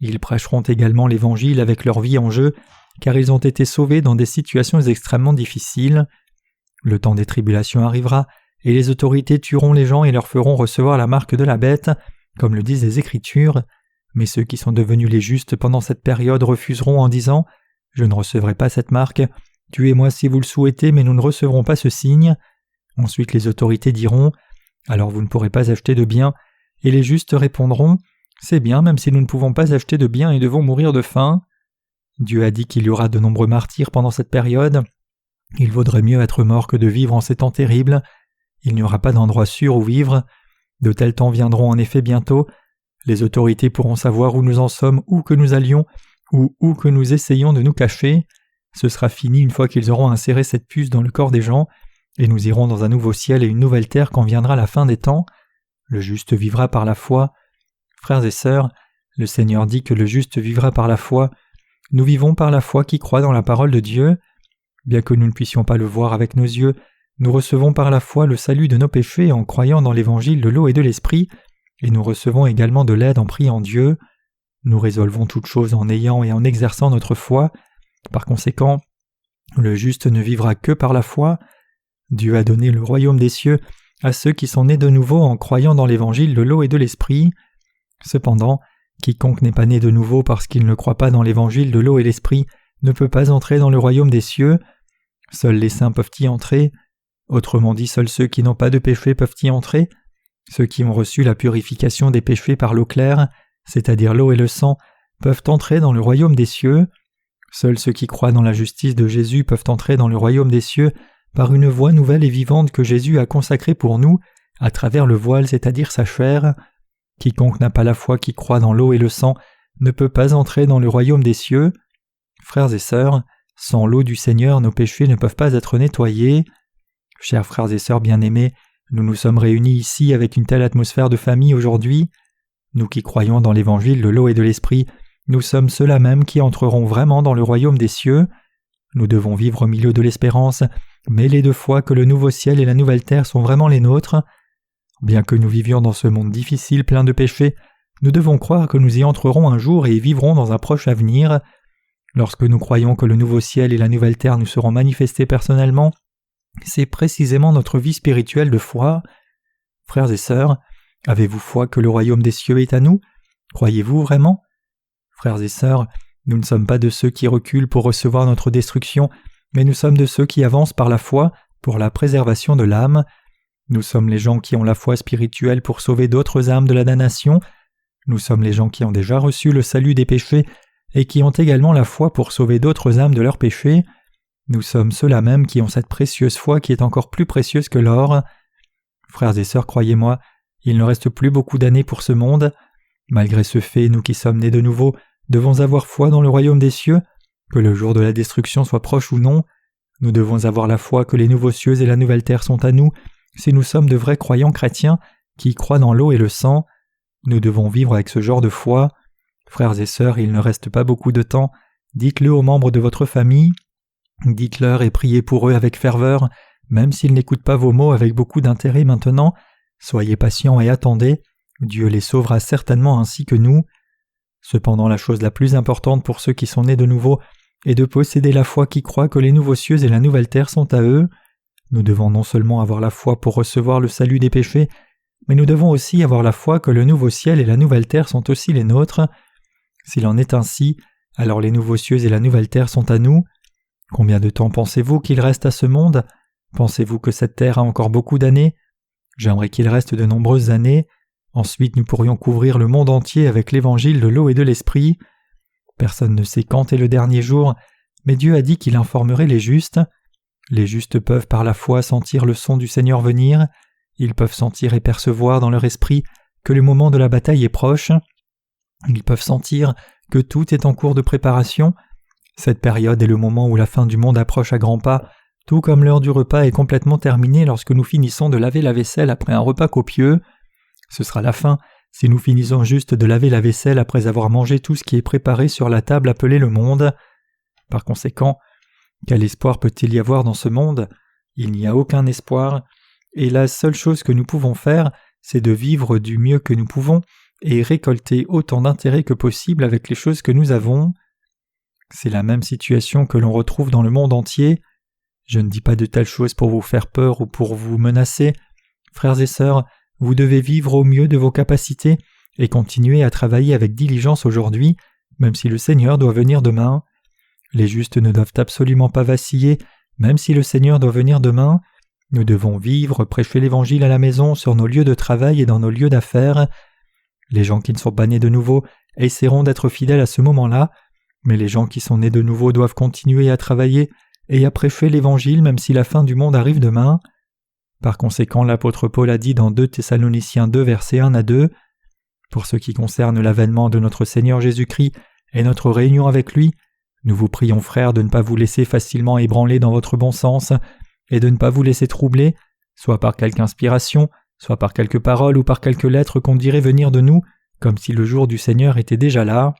Ils prêcheront également l'évangile avec leur vie en jeu, car ils ont été sauvés dans des situations extrêmement difficiles. Le temps des tribulations arrivera, et les autorités tueront les gens et leur feront recevoir la marque de la bête, comme le disent les Écritures. Mais ceux qui sont devenus les justes pendant cette période refuseront en disant « Je ne recevrai pas cette marque, tuez-moi si vous le souhaitez, mais nous ne recevrons pas ce signe. » Ensuite les autorités diront « Alors vous ne pourrez pas acheter de biens », et les justes répondront « C'est bien, même si nous ne pouvons pas acheter de biens et devons mourir de faim. » Dieu a dit qu'il y aura de nombreux martyrs pendant cette période. Il vaudrait mieux être mort que de vivre en ces temps terribles. Il n'y aura pas d'endroit sûr où vivre. De tels temps viendront en effet bientôt. Les autorités pourront savoir où nous en sommes, où que nous allions, ou où que nous essayons de nous cacher. Ce sera fini une fois qu'ils auront inséré cette puce dans le corps des gens, et nous irons dans un nouveau ciel et une nouvelle terre quand viendra la fin des temps. Le juste vivra par la foi. Frères et sœurs, le Seigneur dit que le juste vivra par la foi. Nous vivons par la foi qui croit dans la parole de Dieu. Bien que nous ne puissions pas le voir avec nos yeux, nous recevons par la foi le salut de nos péchés en croyant dans l'évangile de l'eau et de l'esprit, et nous recevons également de l'aide en priant Dieu. Nous résolvons toutes choses en ayant et en exerçant notre foi. Par conséquent, le juste ne vivra que par la foi. Dieu a donné le royaume des cieux à ceux qui sont nés de nouveau en croyant dans l'évangile de l'eau et de l'esprit. Cependant, quiconque n'est pas né de nouveau parce qu'il ne croit pas dans l'évangile de l'eau et l'esprit ne peut pas entrer dans le royaume des cieux. Seuls les saints peuvent y entrer. Autrement dit, seuls ceux qui n'ont pas de péché peuvent y entrer. Ceux qui ont reçu la purification des péchés par l'eau claire, c'est-à-dire l'eau et le sang, peuvent entrer dans le royaume des cieux. Seuls ceux qui croient dans la justice de Jésus peuvent entrer dans le royaume des cieux par une voie nouvelle et vivante que Jésus a consacrée pour nous à travers le voile, c'est-à-dire sa chair. Quiconque n'a pas la foi qui croit dans l'eau et le sang ne peut pas entrer dans le royaume des cieux. Frères et sœurs, sans l'eau du Seigneur, nos péchés ne peuvent pas être nettoyés. Chers frères et sœurs bien-aimés, nous nous sommes réunis ici avec une telle atmosphère de famille aujourd'hui. Nous qui croyons dans l'évangile de l'eau et de l'esprit, nous sommes ceux-là même qui entreront vraiment dans le royaume des cieux. Nous devons vivre au milieu de l'espérance, mêlés de foi que le nouveau ciel et la nouvelle terre sont vraiment les nôtres. Bien que nous vivions dans ce monde difficile plein de péchés, nous devons croire que nous y entrerons un jour et y vivrons dans un proche avenir. Lorsque nous croyons que le nouveau ciel et la nouvelle terre nous seront manifestés personnellement, c'est précisément notre vie spirituelle de foi. Frères et sœurs, avez-vous foi que le royaume des cieux est à nous? Croyez-vous vraiment? Frères et sœurs, nous ne sommes pas de ceux qui reculent pour recevoir notre destruction, mais nous sommes de ceux qui avancent par la foi pour la préservation de l'âme. Nous sommes les gens qui ont la foi spirituelle pour sauver d'autres âmes de la damnation. Nous sommes les gens qui ont déjà reçu le salut des péchés et qui ont également la foi pour sauver d'autres âmes de leurs péchés. Nous sommes ceux-là même qui ont cette précieuse foi qui est encore plus précieuse que l'or. Frères et sœurs, croyez-moi, il ne reste plus beaucoup d'années pour ce monde. Malgré ce fait, nous qui sommes nés de nouveau, devons avoir foi dans le royaume des cieux, que le jour de la destruction soit proche ou non. Nous devons avoir la foi que les nouveaux cieux et la nouvelle terre sont à nous, si nous sommes de vrais croyants chrétiens qui croient dans l'eau et le sang. Nous devons vivre avec ce genre de foi. Frères et sœurs, il ne reste pas beaucoup de temps. Dites-le aux membres de votre famille. Dites-leur et priez pour eux avec ferveur, même s'ils n'écoutent pas vos mots avec beaucoup d'intérêt maintenant. Soyez patients et attendez. Dieu les sauvera certainement ainsi que nous. Cependant, la chose la plus importante pour ceux qui sont nés de nouveau est de posséder la foi qui croit que les nouveaux cieux et la nouvelle terre sont à eux. Nous devons non seulement avoir la foi pour recevoir le salut des péchés, mais nous devons aussi avoir la foi que le nouveau ciel et la nouvelle terre sont aussi les nôtres. S'il en est ainsi, alors les nouveaux cieux et la nouvelle terre sont à nous. Combien de temps pensez-vous qu'il reste à ce monde? Pensez-vous que cette terre a encore beaucoup d'années? J'aimerais qu'il reste de nombreuses années. Ensuite, nous pourrions couvrir le monde entier avec l'évangile de l'eau et de l'esprit. Personne ne sait quand est le dernier jour, mais Dieu a dit qu'il informerait les justes. Les justes peuvent par la foi sentir le son du Seigneur venir. Ils peuvent sentir et percevoir dans leur esprit que le moment de la bataille est proche. Ils peuvent sentir que tout est en cours de préparation. Cette période est le moment où la fin du monde approche à grands pas, tout comme l'heure du repas est complètement terminée lorsque nous finissons de laver la vaisselle après un repas copieux. Ce sera la fin si nous finissons juste de laver la vaisselle après avoir mangé tout ce qui est préparé sur la table appelée le monde. Par conséquent, quel espoir peut-il y avoir dans ce monde? Il n'y a aucun espoir, et la seule chose que nous pouvons faire, c'est de vivre du mieux que nous pouvons et récolter autant d'intérêt que possible avec les choses que nous avons. C'est la même situation que l'on retrouve dans le monde entier. Je ne dis pas de telles choses pour vous faire peur ou pour vous menacer. Frères et sœurs, vous devez vivre au mieux de vos capacités et continuer à travailler avec diligence aujourd'hui, même si le Seigneur doit venir demain. Les justes ne doivent absolument pas vaciller, même si le Seigneur doit venir demain. Nous devons vivre, prêcher l'Évangile à la maison, sur nos lieux de travail et dans nos lieux d'affaires. Les gens qui ne sont pas nés de nouveau essaieront d'être fidèles à ce moment-là, mais les gens qui sont nés de nouveau doivent continuer à travailler et à prêcher l'Évangile même si la fin du monde arrive demain. Par conséquent, l'apôtre Paul a dit dans 2 Thessaloniciens 2, versets 1 à 2, « Pour ce qui concerne l'avènement de notre Seigneur Jésus-Christ et notre réunion avec lui, nous vous prions, frères, de ne pas vous laisser facilement ébranler dans votre bon sens et de ne pas vous laisser troubler, soit par quelque inspiration, soit par quelques paroles ou par quelques lettres qu'on dirait venir de nous, comme si le jour du Seigneur était déjà là. »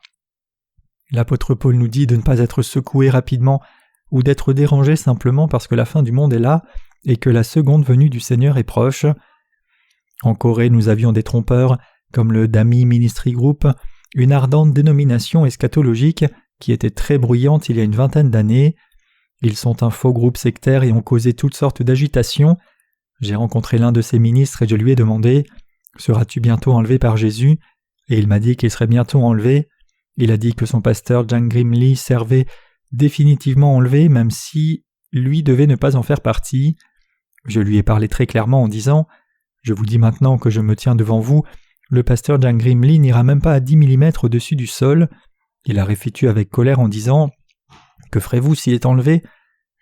L'apôtre Paul nous dit de ne pas être secoué rapidement ou d'être dérangé simplement parce que la fin du monde est là et que la seconde venue du Seigneur est proche. En Corée, nous avions des trompeurs, comme le Dami Ministry Group, une ardente dénomination eschatologique qui était très bruyante il y a une 20aine d'années. Ils sont un faux groupe sectaire et ont causé toutes sortes d'agitations. J'ai rencontré l'un de ces ministres et je lui ai demandé « Seras-tu bientôt enlevé par Jésus ?» Et il m'a dit qu'il serait bientôt enlevé. Il a dit que son pasteur Jangrim Lee servait définitivement enlevé même si lui devait ne pas en faire partie. Je lui ai parlé très clairement en disant « Je vous dis maintenant que je me tiens devant vous, le pasteur Jangrim Lee n'ira même pas à 10 mm au-dessus du sol. » Il a réfuté avec colère en disant « Que ferez-vous s'il est enlevé ?»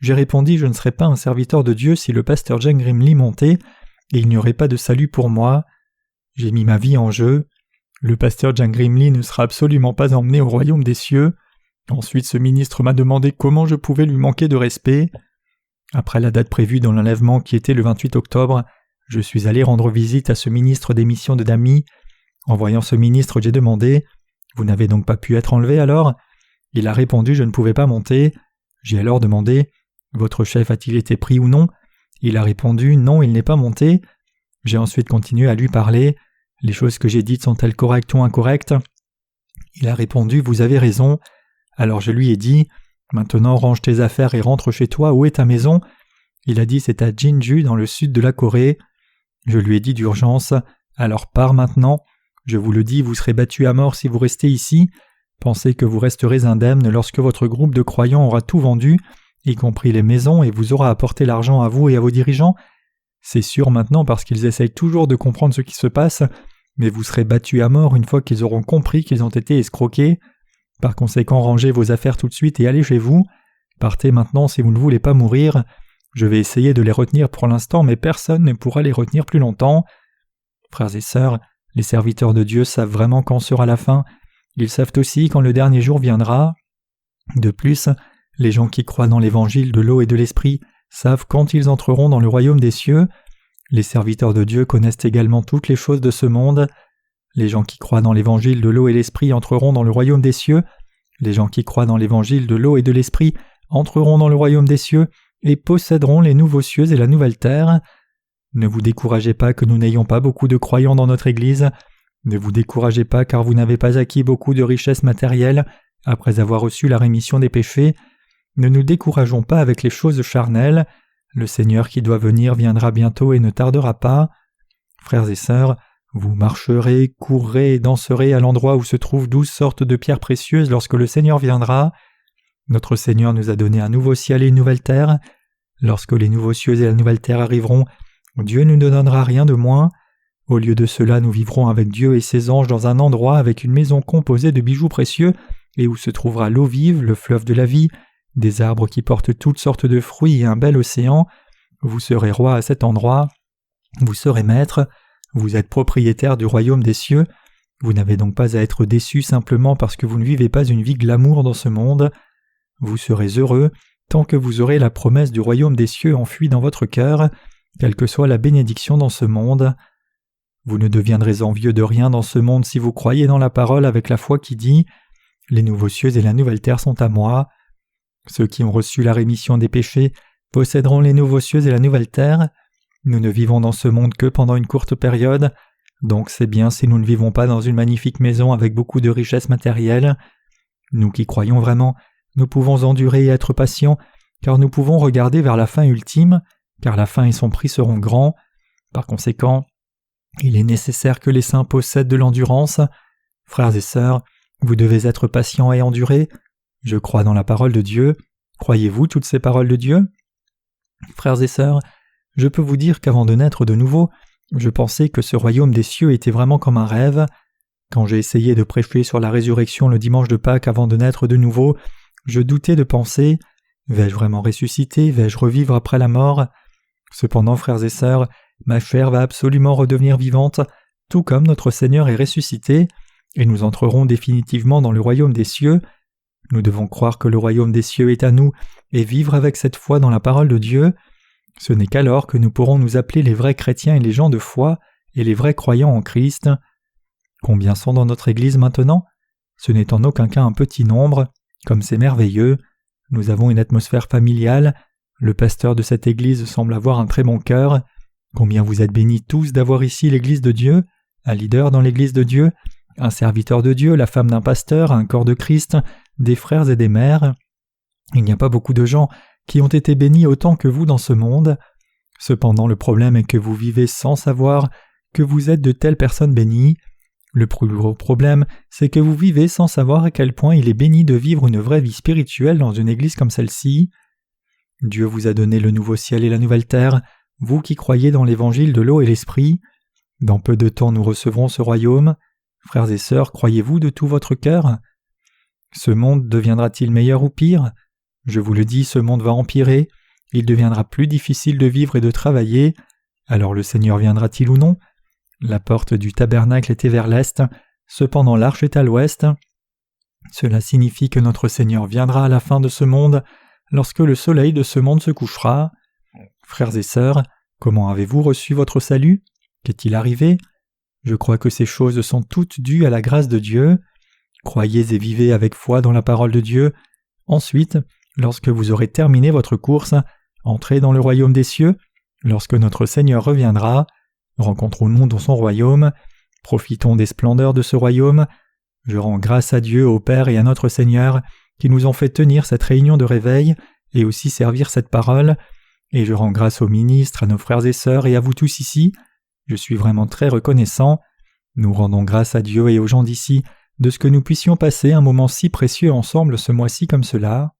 J'ai répondu « Je ne serai pas un serviteur de Dieu si le pasteur Jangrim Lee montait, et il n'y aurait pas de salut pour moi. » J'ai mis ma vie en jeu. Le pasteur Jangrim Lee ne sera absolument pas emmené au royaume des cieux. Ensuite, ce ministre m'a demandé comment je pouvais lui manquer de respect. Après la date prévue dans l'enlèvement qui était le 28 octobre, je suis allé rendre visite à ce ministre des missions de Dami. En voyant ce ministre, j'ai demandé « Vous n'avez donc pas pu être enlevé alors ?» Il a répondu « Je ne pouvais pas monter. » J'ai alors demandé « Votre chef a-t-il été pris ou non ?» Il a répondu « Non, il n'est pas monté. » J'ai ensuite continué à lui parler. Les choses que j'ai dites sont-elles correctes ou incorrectes? Il a répondu « Vous avez raison. » Alors je lui ai dit, « Maintenant range tes affaires et rentre chez toi, où est ta maison ?» Il a dit « C'est à Jinju, dans le sud de la Corée. » Je lui ai dit d'urgence, « Alors pars maintenant. Je vous le dis, vous serez battu à mort si vous restez ici. Pensez que vous resterez indemne lorsque votre groupe de croyants aura tout vendu, y compris les maisons, et vous aura apporté l'argent à vous et à vos dirigeants. C'est sûr maintenant parce qu'ils essayent toujours de comprendre ce qui se passe, mais vous serez battus à mort une fois qu'ils auront compris qu'ils ont été escroqués. Par conséquent, rangez vos affaires tout de suite et allez chez vous. Partez maintenant si vous ne voulez pas mourir. Je vais essayer de les retenir pour l'instant, mais personne ne pourra les retenir plus longtemps. » Frères et sœurs, les serviteurs de Dieu savent vraiment quand sera la fin. Ils savent aussi quand le dernier jour viendra. De plus, les gens qui croient dans l'évangile de l'eau et de l'esprit savent quand ils entreront dans le royaume des cieux. Les serviteurs de Dieu connaissent également toutes les choses de ce monde. Les gens qui croient dans l'évangile de l'eau et l'esprit entreront dans le royaume des cieux. Les gens qui croient dans l'évangile de l'eau et de l'esprit entreront dans le royaume des cieux et posséderont les nouveaux cieux et la nouvelle terre. Ne vous découragez pas que nous n'ayons pas beaucoup de croyants dans notre Église. Ne vous découragez pas car vous n'avez pas acquis beaucoup de richesses matérielles après avoir reçu la rémission des péchés. Ne nous décourageons pas avec les choses charnelles. Le Seigneur qui doit venir viendra bientôt et ne tardera pas. Frères et sœurs, vous marcherez, courrez et danserez à l'endroit où se trouvent 12 sortes de pierres précieuses lorsque le Seigneur viendra. Notre Seigneur nous a donné un nouveau ciel et une nouvelle terre. Lorsque les nouveaux cieux et la nouvelle terre arriveront, Dieu ne nous donnera rien de moins. Au lieu de cela, nous vivrons avec Dieu et ses anges dans un endroit avec une maison composée de bijoux précieux et où se trouvera l'eau vive, le fleuve de la vie, des arbres qui portent toutes sortes de fruits et un bel océan. Vous serez roi à cet endroit. Vous serez maître. Vous êtes propriétaire du royaume des cieux. Vous n'avez donc pas à être déçu simplement parce que vous ne vivez pas une vie glamour dans ce monde. Vous serez heureux tant que vous aurez la promesse du royaume des cieux enfouie dans votre cœur, quelle que soit la bénédiction dans ce monde. Vous ne deviendrez envieux de rien dans ce monde si vous croyez dans la parole avec la foi qui dit « Les nouveaux cieux et la nouvelle terre sont à moi ». Ceux qui ont reçu la rémission des péchés posséderont les nouveaux cieux et la nouvelle terre. Nous ne vivons dans ce monde que pendant une courte période, donc c'est bien si nous ne vivons pas dans une magnifique maison avec beaucoup de richesses matérielles. Nous qui croyons vraiment, nous pouvons endurer et être patients, car nous pouvons regarder vers la fin ultime, car la fin et son prix seront grands. Par conséquent, il est nécessaire que les saints possèdent de l'endurance. Frères et sœurs, vous devez être patients et endurer. Je crois dans la parole de Dieu. Croyez-vous toutes ces paroles de Dieu? Frères et sœurs, je peux vous dire qu'avant de naître de nouveau, je pensais que ce royaume des cieux était vraiment comme un rêve. Quand j'ai essayé de prêcher sur la résurrection le dimanche de Pâques avant de naître de nouveau, je doutais de penser « Vais-je vraiment ressusciter? Vais-je revivre après la mort ?» Cependant, frères et sœurs, ma chair va absolument redevenir vivante, tout comme notre Seigneur est ressuscité, et nous entrerons définitivement dans le royaume des cieux. Nous devons croire que le royaume des cieux est à nous et vivre avec cette foi dans la parole de Dieu. Ce n'est qu'alors que nous pourrons nous appeler les vrais chrétiens et les gens de foi et les vrais croyants en Christ. Combien sont dans notre Église maintenant? Ce n'est en aucun cas un petit nombre, comme c'est merveilleux. Nous avons une atmosphère familiale. Le pasteur de cette Église semble avoir un très bon cœur. Combien vous êtes bénis tous d'avoir ici l'Église de Dieu, un leader dans l'Église de Dieu, un serviteur de Dieu, la femme d'un pasteur, un corps de Christ, des frères et des mères. Il n'y a pas beaucoup de gens qui ont été bénis autant que vous dans ce monde. Cependant, le problème est que vous vivez sans savoir que vous êtes de telles personnes bénies. Le plus gros problème, c'est que vous vivez sans savoir à quel point il est béni de vivre une vraie vie spirituelle dans une église comme celle-ci. Dieu vous a donné le nouveau ciel et la nouvelle terre, vous qui croyez dans l'évangile de l'eau et l'esprit. Dans peu de temps nous recevrons ce royaume. Frères et sœurs, croyez-vous de tout votre cœur? Ce monde deviendra-t-il meilleur ou pire? Je vous le dis, ce monde va empirer, il deviendra plus difficile de vivre et de travailler. Alors le Seigneur viendra-t-il ou non? La porte du tabernacle était vers l'est, cependant l'arche est à l'ouest. Cela signifie que notre Seigneur viendra à la fin de ce monde, lorsque le soleil de ce monde se couchera. Frères et sœurs, comment avez-vous reçu votre salut? Qu'est-il arrivé? Je crois que ces choses sont toutes dues à la grâce de Dieu. Croyez et vivez avec foi dans la parole de Dieu. Ensuite, lorsque vous aurez terminé votre course, entrez dans le royaume des cieux. Lorsque notre Seigneur reviendra, rencontrons-nous dans son royaume. Profitons des splendeurs de ce royaume. Je rends grâce à Dieu, au Père et à notre Seigneur, qui nous ont fait tenir cette réunion de réveil et aussi servir cette parole, et je rends grâce aux ministres, à nos frères et sœurs et à vous tous ici. Je suis vraiment très reconnaissant. Nous rendons grâce à Dieu et aux gens d'ici de ce que nous puissions passer un moment si précieux ensemble ce mois-ci comme cela.